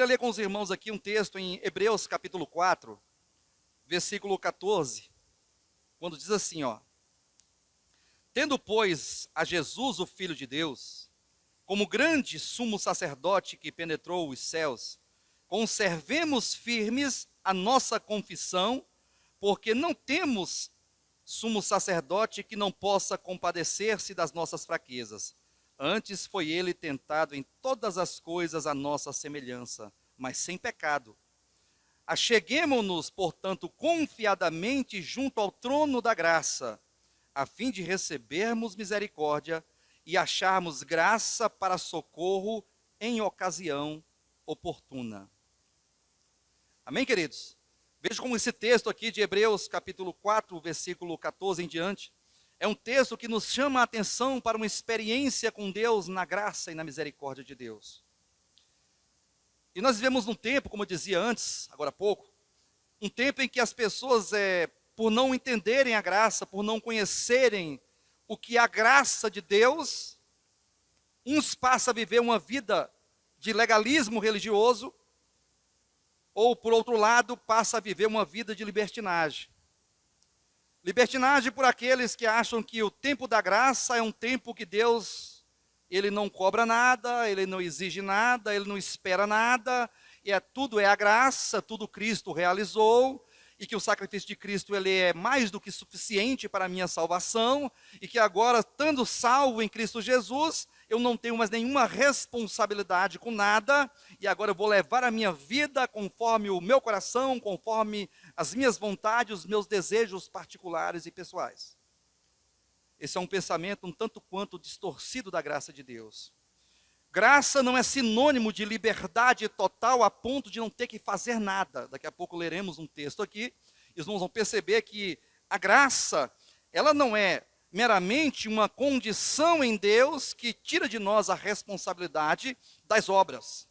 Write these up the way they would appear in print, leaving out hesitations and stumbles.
queria ler com os irmãos aqui um texto em Hebreus capítulo 4, versículo 14, quando diz assim, ó: tendo, pois, a Jesus, o Filho de Deus, como grande sumo sacerdote que penetrou os céus, conservemos firmes a nossa confissão, porque não temos sumo sacerdote que não possa compadecer-se das nossas fraquezas. Antes foi ele tentado em todas as coisas à nossa semelhança, mas sem pecado. Acheguemo-nos, portanto, confiadamente junto ao trono da graça, a fim de recebermos misericórdia e acharmos graça para socorro em ocasião oportuna. Amém, queridos? Veja como esse texto aqui de Hebreus, capítulo 4, versículo 14 em diante, é um texto que nos chama a atenção para uma experiência com Deus na graça e na misericórdia de Deus. E nós vivemos num tempo, como eu dizia antes, agora há pouco, um tempo em que as pessoas, por não entenderem a graça, por não conhecerem o que é a graça de Deus, uns passam a viver uma vida de legalismo religioso, ou, por outro lado, passa a viver uma vida de libertinagem. Libertinagem por aqueles que acham que o tempo da graça é um tempo que Deus, ele não cobra nada, ele não exige nada, ele não espera nada, e tudo é a graça, tudo Cristo realizou, e que o sacrifício de Cristo ele é mais do que suficiente para a minha salvação, e que agora, estando salvo em Cristo Jesus, eu não tenho mais nenhuma responsabilidade com nada, e agora eu vou levar a minha vida conforme o meu coração, conforme as minhas vontades, os meus desejos particulares e pessoais. Esse é um pensamento um tanto quanto distorcido da graça de Deus. Graça não é sinônimo de liberdade total a ponto de não ter que fazer nada. Daqui a pouco leremos um texto aqui, e os irmãos vão perceber que a graça, ela não é meramente uma condição em Deus que tira de nós a responsabilidade das obras.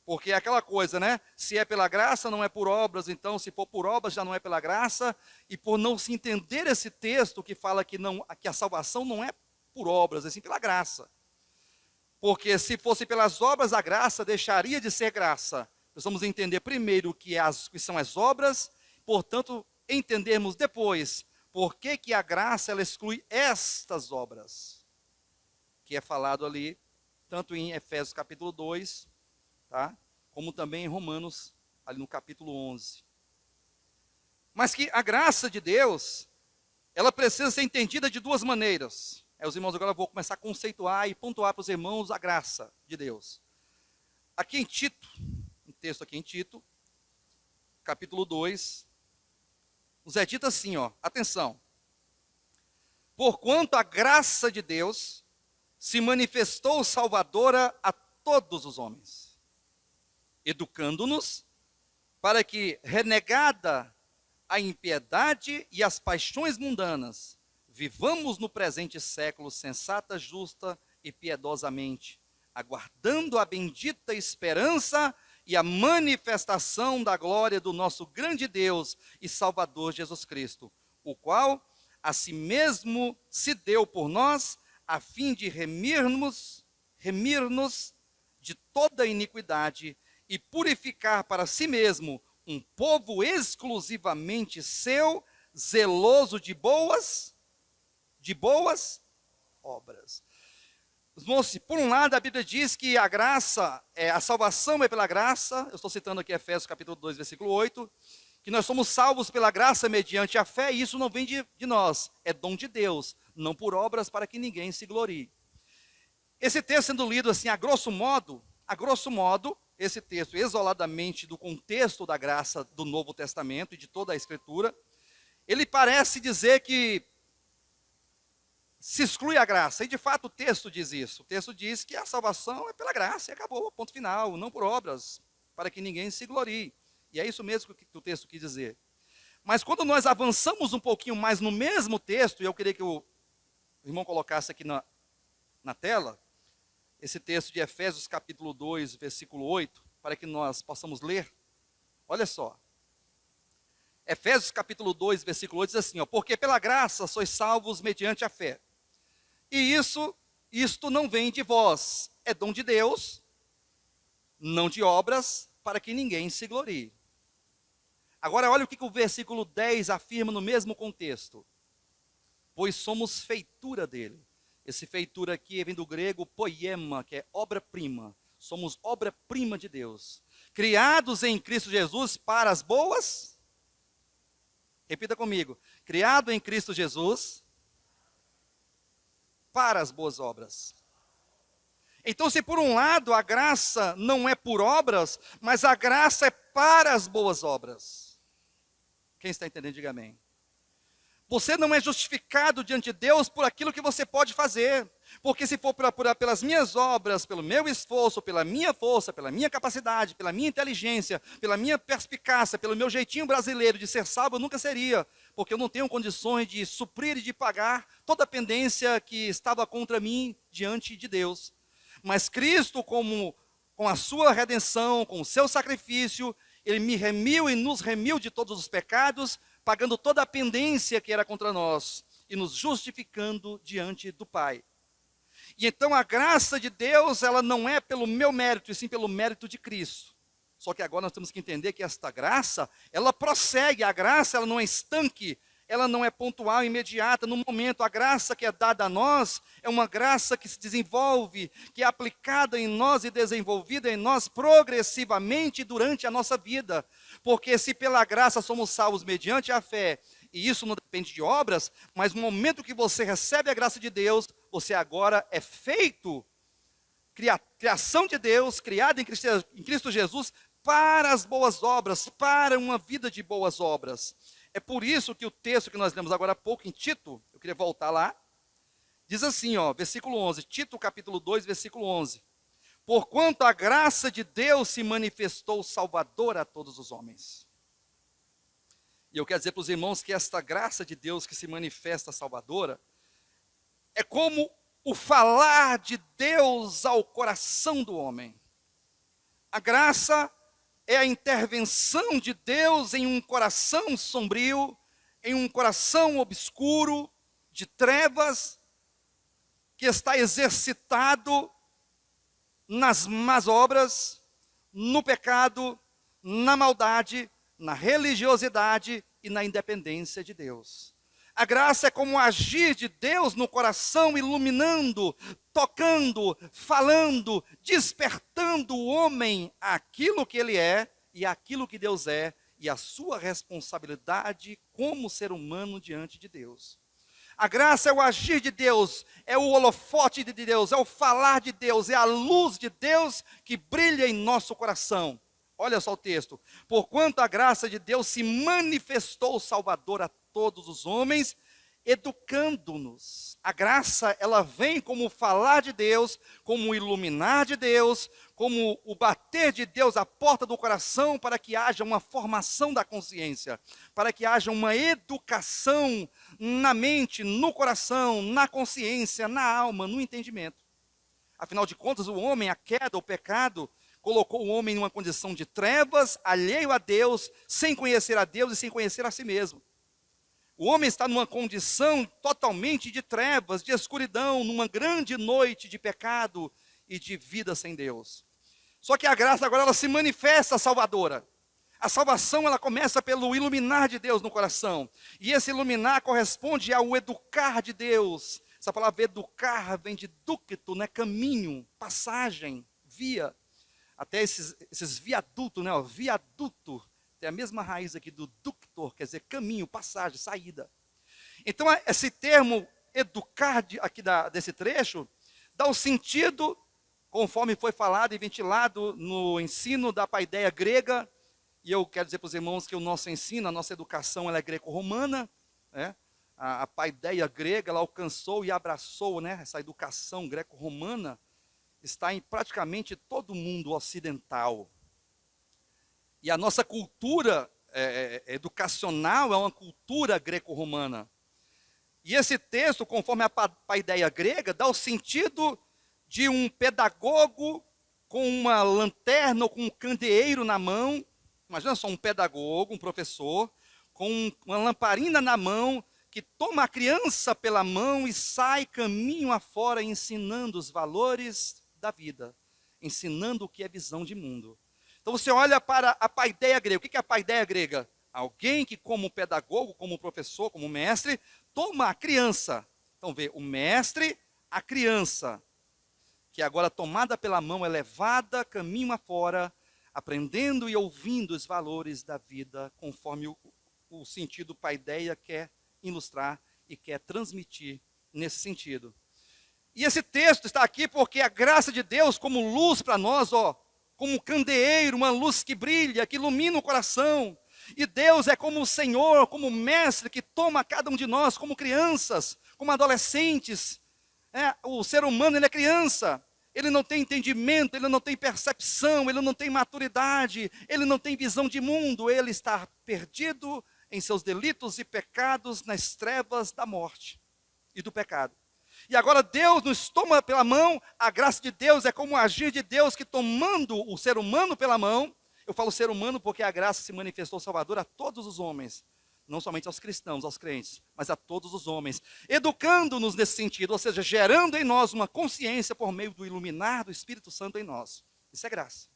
Porque é aquela coisa, né? Se é pela graça, não é por obras, então se for por obras, já não é pela graça. E por não se entender esse texto que fala que a salvação não é por obras, é sim pela graça. Porque se fosse pelas obras, a graça deixaria de ser graça. Precisamos entender primeiro o que são as obras, portanto, entendermos depois por que a graça ela exclui estas obras, que é falado ali, tanto em Efésios capítulo 2, tá? Como também em Romanos, ali no capítulo 11. Mas que a graça de Deus, ela precisa ser entendida de duas maneiras. Os irmãos, agora eu vou começar a conceituar e pontuar para os irmãos a graça de Deus. Aqui em Tito, um texto aqui em Tito, capítulo 2, nos é dito assim, ó, atenção. Porquanto a graça de Deus se manifestou salvadora a todos os homens, educando-nos para que, renegada a impiedade e as paixões mundanas, vivamos no presente século sensata, justa e piedosamente, aguardando a bendita esperança e a manifestação da glória do nosso grande Deus e Salvador Jesus Cristo, o qual a si mesmo se deu por nós, a fim de remir-nos de toda iniquidade e purificar para si mesmo um povo exclusivamente seu, zeloso de boas obras. Irmãos, por um lado a Bíblia diz que a graça, a salvação é pela graça, eu estou citando aqui Efésios capítulo 2, versículo 8, que nós somos salvos pela graça mediante a fé, e isso não vem de nós, é dom de Deus, não por obras para que ninguém se glorie. Esse texto sendo lido assim, a grosso modo, esse texto isoladamente do contexto da graça do Novo Testamento e de toda a Escritura, ele parece dizer que se exclui a graça, e de fato o texto diz isso. O texto diz que a salvação é pela graça, e acabou, ponto final, não por obras, para que ninguém se glorie. E é isso mesmo que o texto quis dizer. Mas quando nós avançamos um pouquinho mais no mesmo texto, e eu queria que o irmão colocasse aqui na tela, esse texto de Efésios capítulo 2, versículo 8, para que nós possamos ler. Olha só. Efésios capítulo 2, versículo 8 diz assim, ó, porque pela graça sois salvos mediante a fé. E isto não vem de vós, é dom de Deus, não de obras, para que ninguém se glorie. Agora olha o que o versículo 10 afirma no mesmo contexto. Pois somos feitura dele. Esse feitura aqui vem do grego poiema, que é obra-prima. Somos obra-prima de Deus. Criados em Cristo Jesus para as boas. Repita comigo. Criado em Cristo Jesus para as boas obras. Então, se por um lado a graça não é por obras, mas a graça é para as boas obras. Quem está entendendo, diga amém. Você não é justificado diante de Deus por aquilo que você pode fazer. Porque se for pelas minhas obras, pelo meu esforço, pela minha força, pela minha capacidade, pela minha inteligência, pela minha perspicácia, pelo meu jeitinho brasileiro de ser salvo, eu nunca seria. Porque eu não tenho condições de suprir e de pagar toda a pendência que estava contra mim diante de Deus. Mas Cristo, com a sua redenção, com o seu sacrifício, Ele me remiu e nos remiu de todos os pecados, pagando toda a pendência que era contra nós e nos justificando diante do Pai. E então a graça de Deus, ela não é pelo meu mérito, e sim pelo mérito de Cristo. Só que agora nós temos que entender que esta graça, ela prossegue, a graça ela não é estanque, ela não é pontual, imediata, no momento. A graça que é dada a nós é uma graça que se desenvolve, que é aplicada em nós e desenvolvida em nós progressivamente durante a nossa vida. Porque se pela graça somos salvos mediante a fé, e isso não depende de obras, mas no momento que você recebe a graça de Deus, você agora é feito, criação de Deus, criada em Cristo Jesus, para as boas obras, para uma vida de boas obras. É por isso que o texto que nós lemos agora há pouco em Tito, eu queria voltar lá, diz assim, versículo 11, Tito capítulo 2, versículo 11. Porquanto a graça de Deus se manifestou salvadora a todos os homens. E eu quero dizer para os irmãos que esta graça de Deus que se manifesta salvadora, é como o falar de Deus ao coração do homem. A graça é a intervenção de Deus em um coração sombrio, em um coração obscuro, de trevas, que está exercitado nas más obras, no pecado, na maldade, na religiosidade e na independência de Deus. A graça é como o agir de Deus no coração, iluminando, tocando, falando, despertando o homem àquilo que ele é e àquilo que Deus é e a sua responsabilidade como ser humano diante de Deus. A graça é o agir de Deus, é o holofote de Deus, é o falar de Deus, é a luz de Deus que brilha em nosso coração. Olha só o texto. Porquanto a graça de Deus se manifestou salvador a todos os homens, educando-nos. A graça, ela vem como o falar de Deus, como o iluminar de Deus, como o bater de Deus à porta do coração, para que haja uma formação da consciência, para que haja uma educação na mente, no coração, na consciência, na alma, no entendimento. Afinal de contas, o homem, a queda, o pecado, colocou o homem em uma condição de trevas, alheio a Deus, sem conhecer a Deus e sem conhecer a si mesmo. O homem está numa condição totalmente de trevas, de escuridão, numa grande noite de pecado e de vida sem Deus. Só que a graça agora ela se manifesta salvadora. A salvação ela começa pelo iluminar de Deus no coração. E esse iluminar corresponde ao educar de Deus. Essa palavra educar vem de ducto, né? Caminho, passagem, via. Até esses viadutos, né? Viaduto. Tem a mesma raiz aqui do ductor, quer dizer, caminho, passagem, saída. Então, esse termo educar aqui desse trecho, dá o sentido, conforme foi falado e ventilado no ensino da paideia grega, e eu quero dizer para os irmãos que o nosso ensino, a nossa educação, ela é greco-romana, né? A paideia grega, ela alcançou e abraçou, né? Essa educação greco-romana, está em praticamente todo o mundo ocidental. E a nossa cultura educacional é uma cultura greco-romana. E esse texto, conforme a ideia grega, dá o sentido de um pedagogo com uma lanterna ou com um candeeiro na mão. Imagina só um pedagogo, um professor, com uma lamparina na mão, que toma a criança pela mão e sai caminho afora ensinando os valores da vida, ensinando o que é visão de mundo. Então você olha para a paideia grega. O que é a paideia grega? Alguém que, como pedagogo, como professor, como mestre, toma a criança. Então vê, o mestre, a criança, que agora tomada pela mão é levada caminho afora, aprendendo e ouvindo os valores da vida, conforme o sentido paideia quer ilustrar e quer transmitir nesse sentido. E esse texto está aqui porque a graça de Deus como luz para nós, como um candeeiro, uma luz que brilha, que ilumina o coração. E Deus é como o Senhor, como o mestre que toma cada um de nós como crianças, como adolescentes. O ser humano, ele é criança. Ele não tem entendimento, ele não tem percepção, ele não tem maturidade, ele não tem visão de mundo, ele está perdido em seus delitos e pecados nas trevas da morte e do pecado. E agora Deus nos toma pela mão, a graça de Deus é como o agir de Deus que tomando o ser humano pela mão, eu falo ser humano porque a graça se manifestou Salvador a todos os homens, não somente aos cristãos, aos crentes, mas a todos os homens, educando-nos nesse sentido, ou seja, gerando em nós uma consciência por meio do iluminar do Espírito Santo em nós. Isso é graça.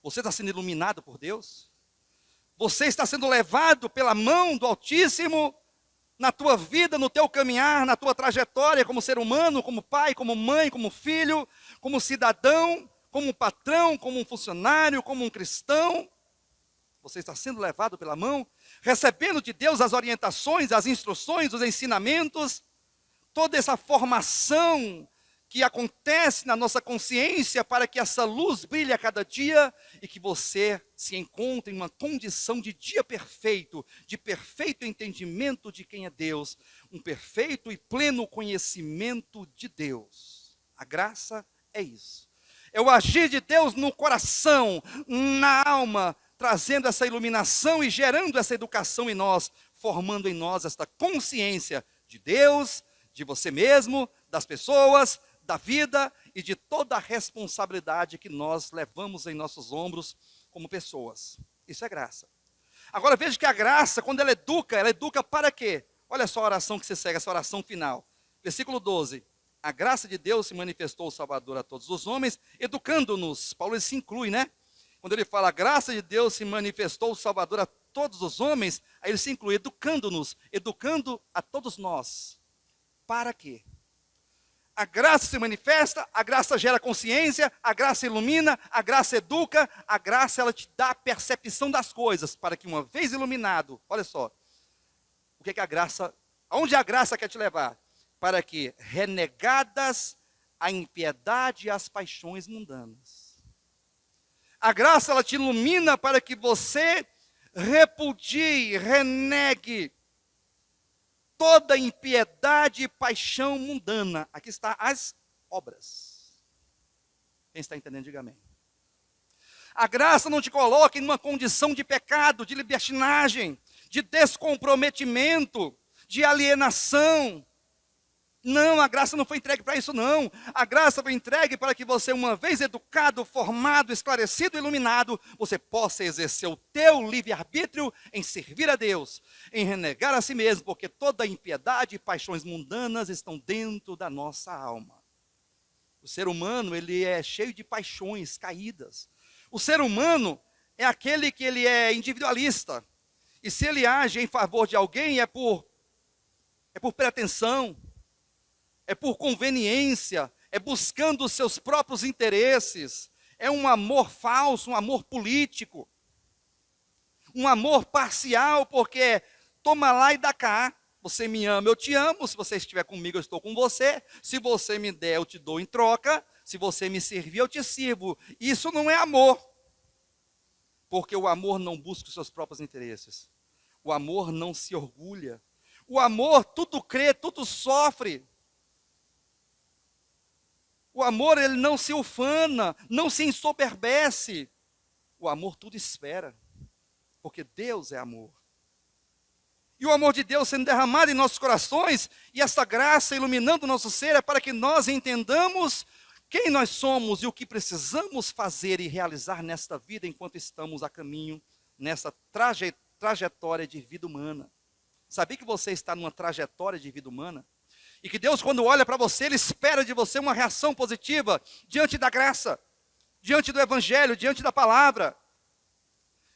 Você está sendo iluminado por Deus? Você está sendo levado pela mão do Altíssimo na tua vida, no teu caminhar, na tua trajetória como ser humano, como pai, como mãe, como filho, como cidadão, como patrão, como um funcionário, como um cristão? Você está sendo levado pela mão, recebendo de Deus as orientações, as instruções, os ensinamentos, toda essa formação que acontece na nossa consciência para que essa luz brilhe a cada dia e que você se encontre em uma condição de dia perfeito, de perfeito entendimento de quem é Deus, um perfeito e pleno conhecimento de Deus. A graça é isso. É o agir de Deus no coração, na alma, trazendo essa iluminação e gerando essa educação em nós, formando em nós esta consciência de Deus, de você mesmo, das pessoas, da vida e de toda a responsabilidade que nós levamos em nossos ombros como pessoas. Isso é graça. Agora veja que a graça, quando ela educa para quê? Olha só a oração que você segue, essa oração final. Versículo 12. A graça de Deus se manifestou o Salvador a todos os homens, educando-nos. Paulo ele se inclui, né? Quando ele fala a graça de Deus se manifestou o Salvador a todos os homens, aí ele se inclui, educando-nos, educando a todos nós. Para quê? A graça se manifesta, a graça gera consciência, a graça ilumina, a graça educa, a graça ela te dá a percepção das coisas, para que uma vez iluminado, olha só, o que é a graça, aonde a graça quer te levar? Para que renegadas a impiedade e as paixões mundanas. A graça ela te ilumina para que você repudie, renegue toda impiedade e paixão mundana. Aqui está as obras. Quem está entendendo, diga amém. A graça não te coloca em uma condição de pecado, de libertinagem, de descomprometimento, de alienação. Não, a graça não foi entregue para isso não. A graça foi entregue para que você, uma vez educado, formado, esclarecido, iluminado, você possa exercer o teu livre-arbítrio em servir a Deus, em renegar a si mesmo, porque toda impiedade e paixões mundanas estão dentro da nossa alma. O ser humano, ele é cheio de paixões caídas. O ser humano é aquele que ele é individualista. E se ele age em favor de alguém é por pretensão, é por conveniência, é buscando os seus próprios interesses, é um amor falso, um amor político, um amor parcial, porque toma lá e dá cá. Você me ama, eu te amo, se você estiver comigo, eu estou com você, se você me der, eu te dou em troca, se você me servir, eu te sirvo. Isso não é amor, porque o amor não busca os seus próprios interesses, o amor não se orgulha, o amor tudo crê, tudo sofre. O amor, ele não se ufana, não se ensoberbece. O amor tudo espera, porque Deus é amor. E o amor de Deus sendo derramado em nossos corações, e essa graça iluminando o nosso ser, é para que nós entendamos quem nós somos e o que precisamos fazer e realizar nesta vida, enquanto estamos a caminho, nessa trajetória de vida humana. Sabia que você está numa trajetória de vida humana? E que Deus, quando olha para você, Ele espera de você uma reação positiva diante da graça, diante do Evangelho, diante da palavra.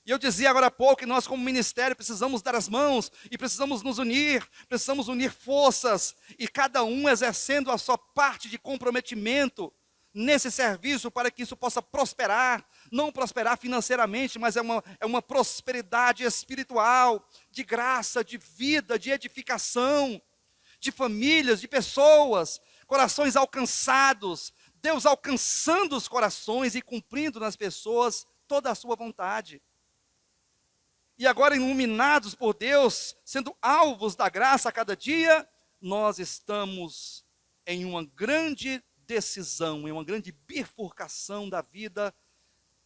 E eu dizia agora há pouco que nós, como ministério, precisamos dar as mãos e precisamos nos unir, precisamos unir forças e cada um exercendo a sua parte de comprometimento nesse serviço para que isso possa prosperar, não prosperar financeiramente, mas é uma prosperidade espiritual, de graça, de vida, de edificação, de famílias, de pessoas, corações alcançados, Deus alcançando os corações e cumprindo nas pessoas toda a sua vontade. E agora, iluminados por Deus, sendo alvos da graça a cada dia, nós estamos em uma grande decisão, em uma grande bifurcação da vida,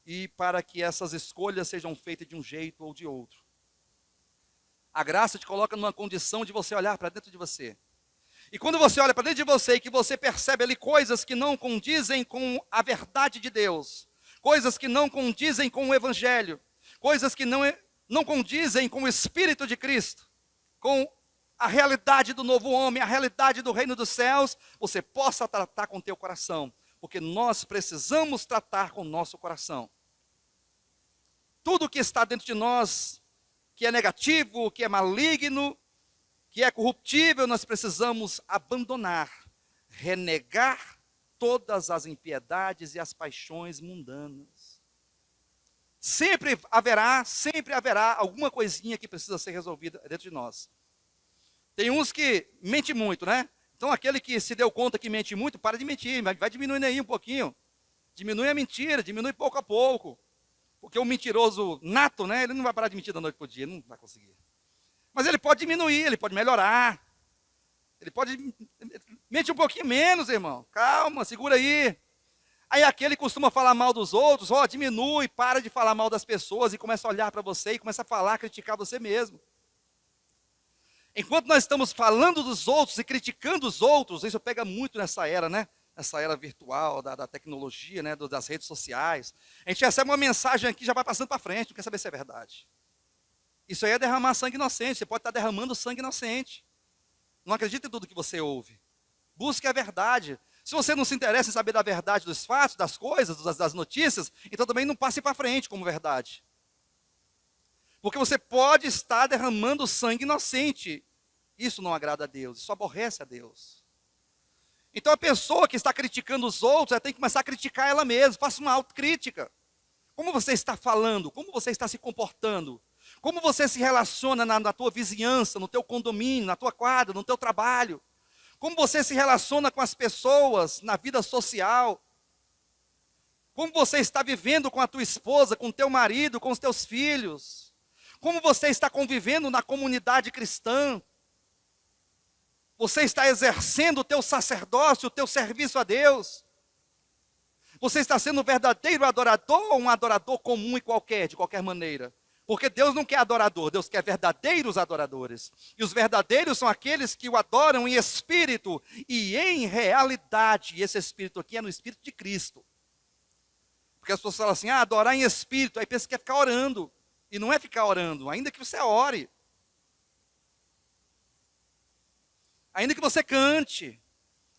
e para que essas escolhas sejam feitas de um jeito ou de outro. A graça te coloca numa condição de você olhar para dentro de você. E quando você olha para dentro de você e que você percebe ali coisas que não condizem com a verdade de Deus, coisas que não condizem com o Evangelho, coisas que não condizem com o Espírito de Cristo, com a realidade do novo homem, a realidade do reino dos céus, você possa tratar com o teu coração, porque nós precisamos tratar com o nosso coração. Tudo que está dentro de nós, que é negativo, que é maligno, que é corruptível, nós precisamos abandonar, renegar todas as impiedades e as paixões mundanas. Sempre haverá alguma coisinha que precisa ser resolvida dentro de nós. Tem uns que mentem muito, né? Então aquele que se deu conta que mente muito, para de mentir, vai diminuindo aí um pouquinho. Diminui a mentira, diminui pouco a pouco. Porque o mentiroso nato, né? Ele não vai parar de mentir da noite para o dia, não vai conseguir. Mas ele pode diminuir, ele pode melhorar. Ele pode mentir um pouquinho menos, irmão. Calma, segura aí. Aí aquele que costuma falar mal dos outros, diminui, para de falar mal das pessoas e começa a olhar para você e começa a falar, criticar você mesmo. Enquanto nós estamos falando dos outros e criticando os outros, isso pega muito nessa era, né? Nessa era virtual, da tecnologia, né? Das redes sociais. A gente recebe uma mensagem aqui, já vai passando para frente, não quer saber se é verdade. Isso aí é derramar sangue inocente, você pode estar derramando sangue inocente. Não acredite em tudo que você ouve. Busque a verdade. Se você não se interessa em saber da verdade dos fatos, das coisas, das notícias, então também não passe para frente como verdade. Porque você pode estar derramando sangue inocente. Isso não agrada a Deus, isso aborrece a Deus. Então a pessoa que está criticando os outros, ela tem que começar a criticar ela mesma, faça uma autocrítica. Como você está falando? Como você está se comportando? Como você se relaciona na tua vizinhança, no teu condomínio, na tua quadra, no teu trabalho? Como você se relaciona com as pessoas na vida social? Como você está vivendo com a tua esposa, com o teu marido, com os teus filhos? Como você está convivendo na comunidade cristã? Você está exercendo o teu sacerdócio, o teu serviço a Deus? Você está sendo um verdadeiro adorador ou um adorador comum e qualquer, de qualquer maneira? Porque Deus não quer adorador, Deus quer verdadeiros adoradores. E os verdadeiros são aqueles que o adoram em espírito e em realidade. E esse espírito aqui é no espírito de Cristo. Porque as pessoas falam assim, adorar em espírito, aí pensa que é ficar orando. E não é ficar orando, ainda que você ore. Ainda que você cante,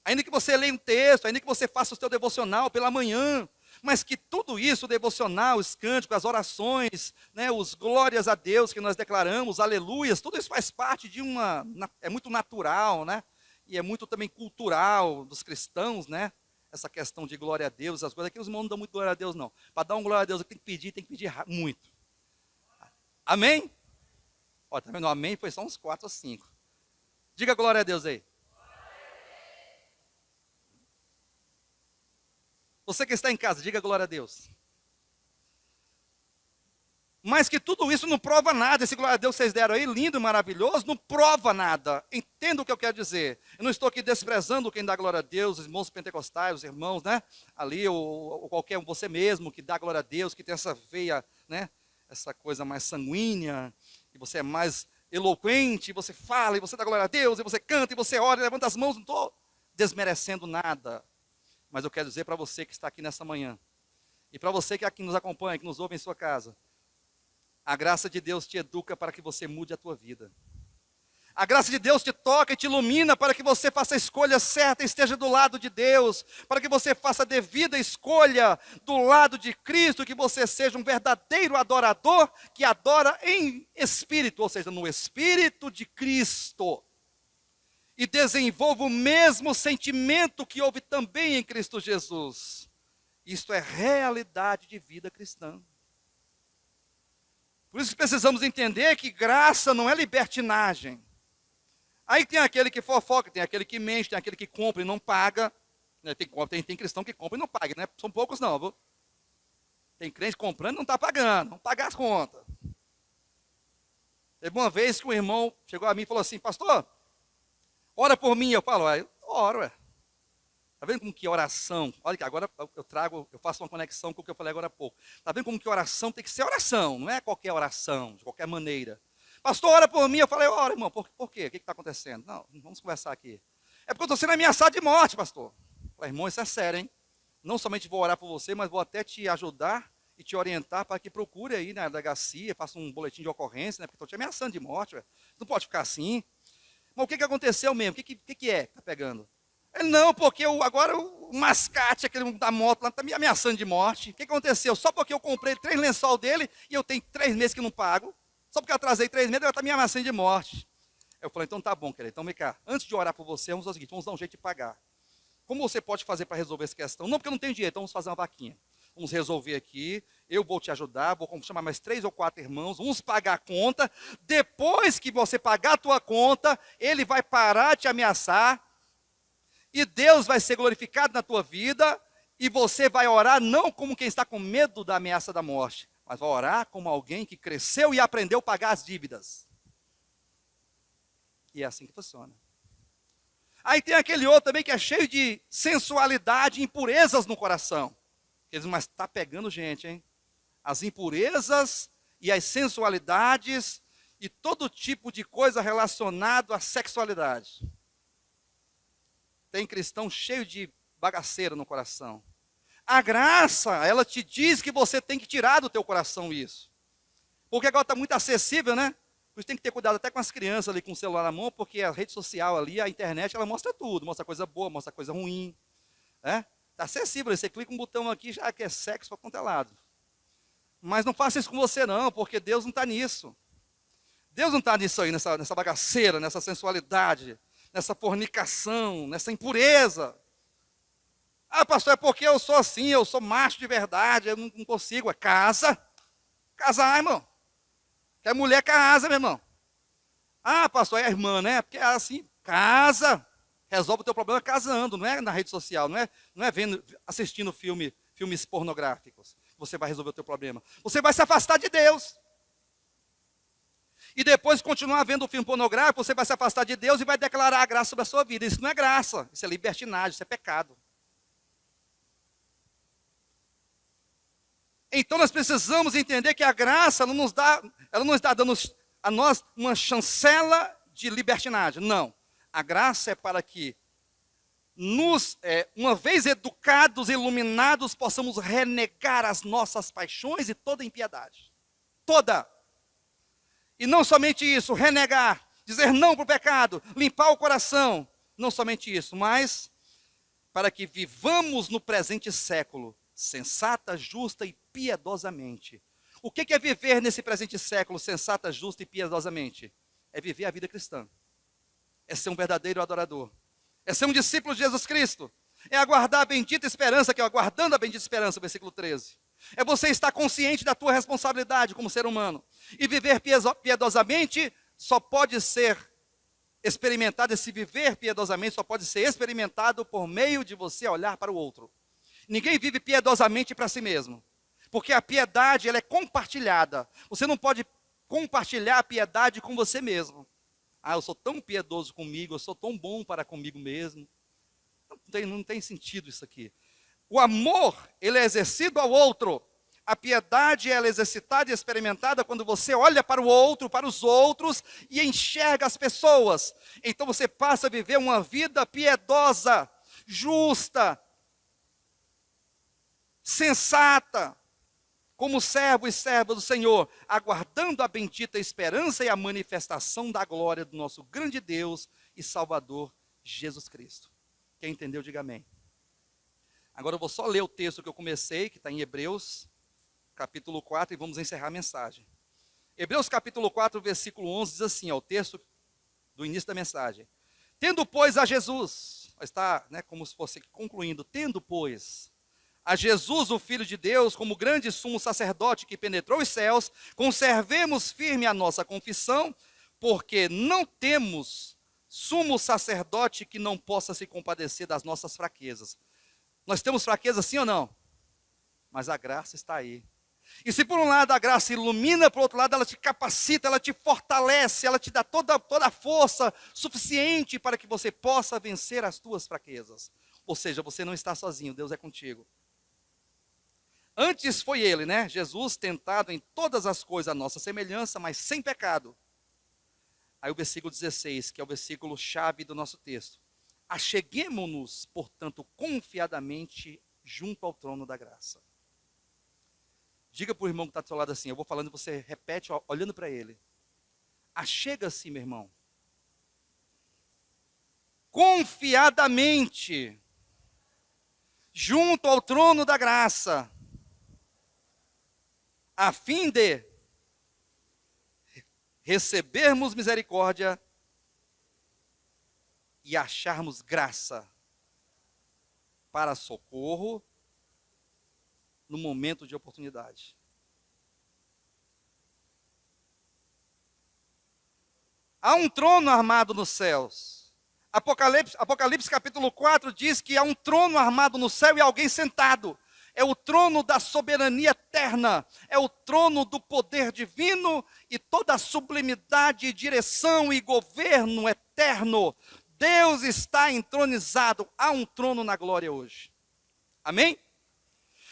ainda que você leia um texto, ainda que você faça o seu devocional pela manhã, mas que tudo isso, o devocional, os cânticos, as orações, né, os glórias a Deus que nós declaramos, aleluias, tudo isso faz parte de é muito natural, né? E é muito também cultural dos cristãos, né? Essa questão de glória a Deus, as coisas aqui os irmãos não dão muito glória a Deus não. Para dar uma glória a Deus tem que pedir muito. Amém? Ó, tá vendo? Amém foi só uns 4 ou 5. Diga glória a Deus aí. Você que está em casa, diga glória a Deus. Mas que tudo isso não prova nada. Esse glória a Deus que vocês deram aí, lindo, maravilhoso, não prova nada. Entenda o que eu quero dizer. Eu não estou aqui desprezando quem dá glória a Deus, os irmãos pentecostais, os irmãos, né? Ali, ou qualquer um, você mesmo que dá glória a Deus, que tem essa veia, né? Essa coisa mais sanguínea, e você é mais eloquente, e você fala, e você dá glória a Deus, e você canta, e você ora, e levanta as mãos, não estou desmerecendo nada. Mas eu quero dizer para você que está aqui nessa manhã, e para você que aqui nos acompanha, que nos ouve em sua casa, a graça de Deus te educa para que você mude a tua vida. A graça de Deus te toca e te ilumina para que você faça a escolha certa e esteja do lado de Deus, para que você faça a devida escolha do lado de Cristo, que você seja um verdadeiro adorador que adora em espírito, ou seja, no espírito de Cristo. E desenvolva o mesmo sentimento que houve também em Cristo Jesus. Isto é realidade de vida cristã. Por isso que precisamos entender que graça não é libertinagem. Aí tem aquele que fofoca, tem aquele que mente, tem aquele que compra e não paga. Tem cristão que compra e não paga, né? São poucos não, viu? Tem crente comprando e não está pagando, não paga as contas. Teve uma vez que um irmão chegou a mim e falou assim, pastor, ora por mim. Eu falo, oro, ué. Está vendo como que oração, olha que agora eu faço uma conexão com o que eu falei agora há pouco. Está vendo como que oração tem que ser oração, não é qualquer oração, de qualquer maneira. Pastor, ora por mim. Eu falei, ora, irmão, por quê? O que está acontecendo? Não, vamos conversar aqui. É porque eu estou sendo ameaçado de morte, pastor. Eu falei, irmão, isso é sério, hein? Não somente vou orar por você, mas vou até te ajudar e te orientar para que procure aí na delegacia, faça um boletim de ocorrência, né? Porque estou te ameaçando de morte, velho. Não pode ficar assim. Mas o que aconteceu mesmo? O que é que está pegando? Ele, não, porque agora o mascate, aquele da moto lá, está me ameaçando de morte. O que aconteceu? Só porque eu comprei 3 lençol dele e eu tenho 3 meses que não pago. Só porque eu atrasei 3 meses, ela está me ameaçando de morte. Eu falei, então tá bom, querido. Então vem cá, antes de orar por você, vamos fazer o seguinte, vamos dar um jeito de pagar. Como você pode fazer para resolver essa questão? Não, porque eu não tenho dinheiro, então vamos fazer uma vaquinha. Vamos resolver aqui, eu vou te ajudar, vou chamar mais 3 ou 4 irmãos, vamos pagar a conta. Depois que você pagar a tua conta, ele vai parar de te ameaçar, e Deus vai ser glorificado na tua vida, e você vai orar não como quem está com medo da ameaça da morte, mas vai orar como alguém que cresceu e aprendeu a pagar as dívidas. E é assim que funciona. Aí tem aquele outro também que é cheio de sensualidade e impurezas no coração. Eles, mas está pegando gente, hein? As impurezas e as sensualidades e todo tipo de coisa relacionado à sexualidade. Tem cristão cheio de bagaceira no coração. A graça, ela te diz que você tem que tirar do teu coração isso. Porque agora está muito acessível, né? Por isso tem que ter cuidado até com as crianças ali com o celular na mão, porque a rede social ali, a internet, ela mostra tudo. Mostra coisa boa, mostra coisa ruim. Está acessível, você clica um botão aqui, já quer sexo para quanto é lado. Mas não faça isso com você não, porque Deus não está nisso. Deus não está nisso aí, nessa bagaceira, nessa sensualidade, nessa fornicação, nessa impureza. Ah, pastor, é porque eu sou assim, eu sou macho de verdade, eu não consigo. É casa. Casar, irmão. Que é mulher casa, meu irmão. Ah, pastor, é a irmã, né? Porque é assim, casa. Resolve o teu problema casando, não é na rede social, não é assistindo filmes pornográficos. Você vai resolver o teu problema. Você vai se afastar de Deus. E depois de continuar vendo o filme pornográfico, você vai se afastar de Deus e vai declarar a graça sobre a sua vida. Isso não é graça, isso é libertinagem, isso é pecado. Então nós precisamos entender que a graça ela não está dando a nós uma chancela de libertinagem. Não. A graça é para que uma vez educados e iluminados, possamos renegar as nossas paixões e toda impiedade. Toda. E não somente isso, renegar, dizer não para o pecado, limpar o coração. Não somente isso, mas para que vivamos no presente século, sensata, justa e piedosamente. O que é viver nesse presente século, sensata, justa e piedosamente? É viver a vida cristã. É ser um verdadeiro adorador. É ser um discípulo de Jesus Cristo. É aguardar a bendita esperança, que é aguardando a bendita esperança, versículo 13. É você estar consciente da tua responsabilidade como ser humano. E viver piedosamente só pode ser experimentado, esse viver piedosamente só pode ser experimentado por meio de você olhar para o outro. Ninguém vive piedosamente para si mesmo. Porque a piedade, ela é compartilhada. Você não pode compartilhar a piedade com você mesmo. Ah, eu sou tão piedoso comigo, eu sou tão bom para comigo mesmo. Não tem sentido isso aqui. O amor, ele é exercido ao outro. A piedade, ela é exercitada e experimentada quando você olha para o outro, para os outros e enxerga as pessoas. Então você passa a viver uma vida piedosa, justa, sensata, como servo e serva do Senhor, aguardando a bendita esperança e a manifestação da glória do nosso grande Deus e Salvador, Jesus Cristo. Quem entendeu, diga amém. Agora eu vou só ler o texto que eu comecei, que está em Hebreus, capítulo 4, e vamos encerrar a mensagem. Hebreus capítulo 4, versículo 11, diz assim, o texto do início da mensagem. Tendo, pois, a Jesus, está como se fosse concluindo, tendo, pois, a Jesus, o Filho de Deus, como grande sumo sacerdote que penetrou os céus, conservemos firme a nossa confissão, porque não temos sumo sacerdote que não possa se compadecer das nossas fraquezas. Nós temos fraqueza sim ou não? Mas a graça está aí. E se por um lado a graça ilumina, por outro lado ela te capacita, ela te fortalece, ela te dá toda a força suficiente para que você possa vencer as tuas fraquezas. Ou seja, você não está sozinho, Deus é contigo. Antes foi ele, Jesus, tentado em todas as coisas a nossa semelhança, mas sem pecado. Aí o versículo 16, que é o versículo chave do nosso texto. Acheguemo-nos, portanto, confiadamente junto ao trono da graça. Diga para o irmão que está do seu lado assim, eu vou falando e você repete olhando para ele. Achega-se, meu irmão. Confiadamente junto ao trono da graça, a fim de recebermos misericórdia e acharmos graça para socorro no momento de oportunidade. Há um trono armado nos céus. Apocalipse capítulo 4 diz que há um trono armado no céu e alguém sentado. É o trono da soberania eterna, é o trono do poder divino e toda a sublimidade, direção e governo eterno. Deus está entronizado, há um trono na glória hoje. Amém?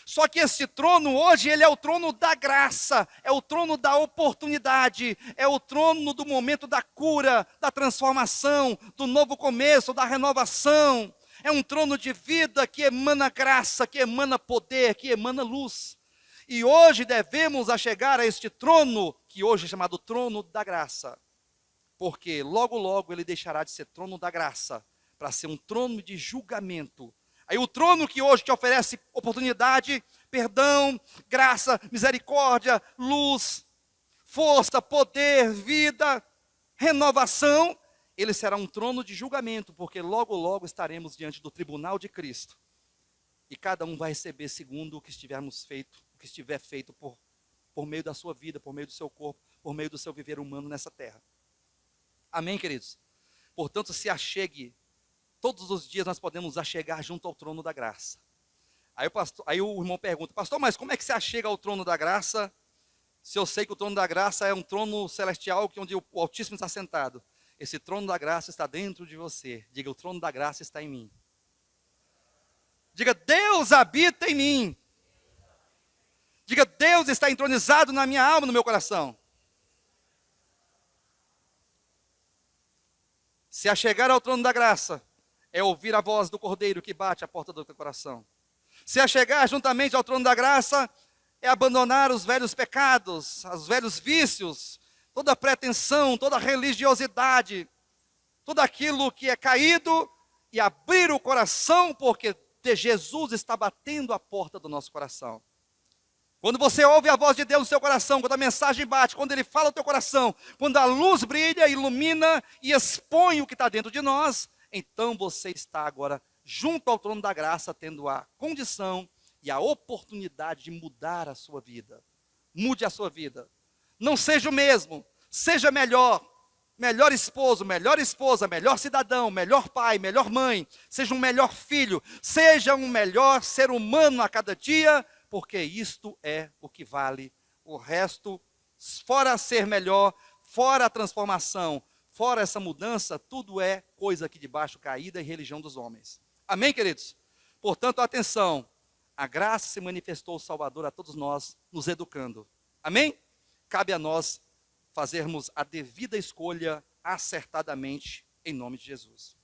Só que esse trono hoje, ele é o trono da graça, é o trono da oportunidade, é o trono do momento da cura, da transformação, do novo começo, da renovação. É um trono de vida que emana graça, que emana poder, que emana luz. E hoje devemos achegar a este trono, que hoje é chamado trono da graça. Porque logo, logo ele deixará de ser trono da graça, para ser um trono de julgamento. Aí o trono que hoje te oferece oportunidade, perdão, graça, misericórdia, luz, força, poder, vida, renovação, ele será um trono de julgamento, porque logo, logo estaremos diante do tribunal de Cristo. E cada um vai receber segundo o que estiver feito por meio da sua vida, por meio do seu corpo, por meio do seu viver humano nessa terra. Amém, queridos? Portanto, se achegue. Todos os dias nós podemos achegar junto ao trono da graça. Aí o irmão pergunta, pastor, mas como é que se achega ao trono da graça, se eu sei que o trono da graça é um trono celestial onde o Altíssimo está sentado? Esse trono da graça está dentro de você. Diga, o trono da graça está em mim. Diga, Deus habita em mim. Diga, Deus está entronizado na minha alma, no meu coração. Se achegar ao trono da graça, é ouvir a voz do Cordeiro que bate à porta do teu coração. Se achegar juntamente ao trono da graça, é abandonar os velhos pecados, os velhos vícios, toda a pretensão, toda a religiosidade, tudo aquilo que é caído, e abrir o coração, porque Jesus está batendo a porta do nosso coração. Quando você ouve a voz de Deus no seu coração, quando a mensagem bate, quando Ele fala no teu coração, quando a luz brilha, ilumina e expõe o que está dentro de nós, então você está agora junto ao trono da graça, tendo a condição e a oportunidade de mudar a sua vida. Mude a sua vida. Não seja o mesmo, seja melhor. Melhor esposo, melhor esposa, melhor cidadão, melhor pai, melhor mãe. Seja um melhor filho, seja um melhor ser humano a cada dia, porque isto é o que vale. O resto, fora ser melhor, fora a transformação, fora essa mudança, tudo é coisa aqui de baixo caída e religião dos homens. Amém, queridos? Portanto, atenção, a graça se manifestou o Salvador a todos nós, nos educando. Amém? Cabe a nós fazermos a devida escolha acertadamente, em nome de Jesus.